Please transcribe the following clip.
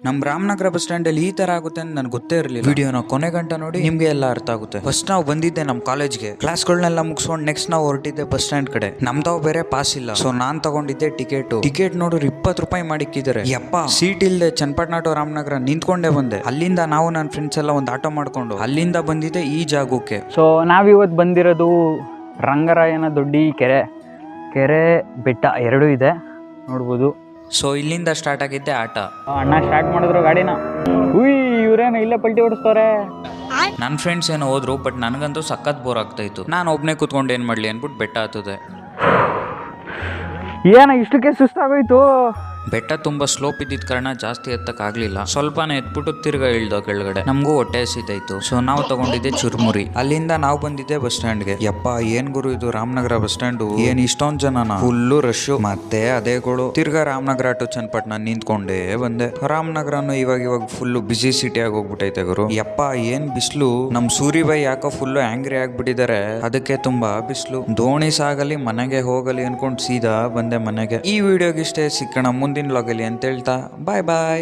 ನಮ್ Ramanagara bus stand ಅಲ್ಲಿ ಈ ತರ ಆಗುತ್ತೆ ಅಂತ ನನ್ಗೆ ಗೊತ್ತೇ ಇರಲಿಲ್ಲ. ವಿಡಿಯೋನ ಕೊನೆ ಗಂಟ ನೋಡಿ ನಿಮ್ಗೆ ಎಲ್ಲ ಅರ್ಥ ಆಗುತ್ತೆ. ಫಸ್ಟ್ ನಾವು ಬಂದಿದ್ದೆ ನಮ್ ಕಾಲೇಜ್ಗೆ, ಕ್ಲಾಸ್ಗಳನ್ನೆಲ್ಲ ಮುಗಿಸ್ಕೊಂಡು ನೆಕ್ಸ್ಟ್ ನಾವು ಹೊರಟಿದ್ದೆ ಬಸ್ ಸ್ಟ್ಯಾಂಡ್ ಕಡೆ. ನಮ್ದಾವ್ ಬೇರೆ ಪಾಸ್ ಇಲ್ಲ, ಸೊ ನಾನ್ ತಗೊಂಡಿದ್ದೆ ಟಿಕೆಟ್ ನೋಡ್ರಿ 20 ರೂಪಾಯಿ ಮಾಡಿಕ್ಕಿದ್ದಾರೆ. ಯಪ್ಪ, ಸೀಟ್ ಇಲ್ದೆ ಚನ್ನಪಟ್ಟಣ ಟು ರಾಮನಗರ ನಿಂತ್ಕೊಂಡೇ ಬಂದೆ. ಅಲ್ಲಿಂದ ನಾವು ನನ್ನ ಫ್ರೆಂಡ್ಸ್ ಎಲ್ಲ ಒಂದು ಆಟೋ ಮಾಡ್ಕೊಂಡು ಅಲ್ಲಿಂದ ಬಂದಿದ್ದೆ ಈ ಜಾಗಕ್ಕೆ. ಸೊ ನಾವಿವತ್ತು ಬಂದಿರೋದು ರಂಗರಾಯನ ದೊಡ್ಡಿ ಕೆರೆ ಬೆಟ್ಟ ಎರಡೂ ಇದೆ ನೋಡ್ಬೋದು. ಸೊ ಇಲ್ಲಿಂದ ಸ್ಟಾರ್ಟ್ ಆಗಿದ್ದೆ ಆಟ. ಅಣ್ಣ ಸ್ಟಾರ್ಟ್ ಮಾಡಿದ್ರು ಗಾಡಿನ. ಹುಯ್, ಇವ್ರೇನು ಇಲ್ಲೇ ಪಲ್ಟಿ ಓಡಿಸ್ತವ್ರೆ. ನನ್ನ ಫ್ರೆಂಡ್ಸ್ ಏನೋ ಹೋದ್ರು, ಬಟ್ ನನಗಂತೂ ಸಖತ್ ಬೋರ್ ಆಗ್ತಾ ಇತ್ತು. ನಾನು ಒಬ್ಬನೇ ಕೂತ್ಕೊಂಡು ಏನು ಮಾಡಲಿ ಅಂದ್ಬಿಟ್ಟು ಬೆಟ್ಟ ಹತ್ತದೆ. ಏನ ಇಷ್ಟಕ್ಕೆ ಸುಸ್ತಾಗೋಯ್ತು. ಬೆಟ್ಟ ತುಂಬಾ ಸ್ಲೋಪ್ ಇದ್ದಿದ್ ಕಾರಣ ಜಾಸ್ತಿ ಎತ್ತಕ್ಕಾಗ್ಲಿಲ್ಲ. ಸ್ವಲ್ಪನೇ ಎತ್ಬಿಟ್ಟು ತಿರ್ಗಾ ಇಳ್ದ ಕೆಳಗಡೆ. ನಮಗೂ ಹೊಟ್ಟೆ ಹಸಿತಾಯ್ತು, ಸೊ ನಾವು ತಗೊಂಡಿದ್ದೆ ಚುರ್ಮುರಿ. ಅಲ್ಲಿಂದ ನಾವು ಬಂದಿದ್ದೆ ಬಸ್ ಸ್ಟ್ಯಾಂಡ್ಗೆ. ಯಪ್ಪ, ಏನ್ ಗುರು ಇದು ರಾಮನಗರ ಬಸ್ ಸ್ಟ್ಯಾಂಡ್, ಏನ್ ಇಷ್ಟೊಂದ್ ಜನನ, ಫುಲ್ಲು ರಶ್. ಮತ್ತೆ ಅದೇಗಳು ತಿರ್ಗಾ ರಾಮನಗರ ಟು ಚನ್ನಪಟ್ಟಣ ನಿಂತ್ಕೊಂಡೇ ಬಂದೆ. ರಾಮನಗರನು ಇವಾಗ ಫುಲ್ಲು ಬಿಸಿ ಸಿಟಿ ಆಗಿ ಹೋಗ್ಬಿಟ್ಟೈತೆ ಗುರು. ಯಪ್ಪ, ಏನ್ ಬಿಸ್ಲು. ನಮ್ ಸೂರಿಬಾಯಿ ಯಾಕೋ ಫುಲ್ಲು ಆಂಗ್ರಿ ಆಗ್ಬಿಟ್ಟಿದ್ದಾರೆ, ಅದಕ್ಕೆ ತುಂಬಾ ಬಿಸ್ಲು. ದೋಣಿ ಸಾಗಲಿ ಮನೆಗೆ ಹೋಗಲಿ ಅನ್ಕೊಂಡ್ ಸೀದಾ ಬಂದೆ ಮನೆಗೆ. ಈ ವಿಡಿಯೋಗೆ ಇಷ್ಟೇ, ಸಿಕ್ಕಣ ಮುಂದಿನ ವ್ಲಾಗಲ್ಲಿ ಅಂತ ಹೇಳ್ತಾ ಬಾಯ್ ಬಾಯ್.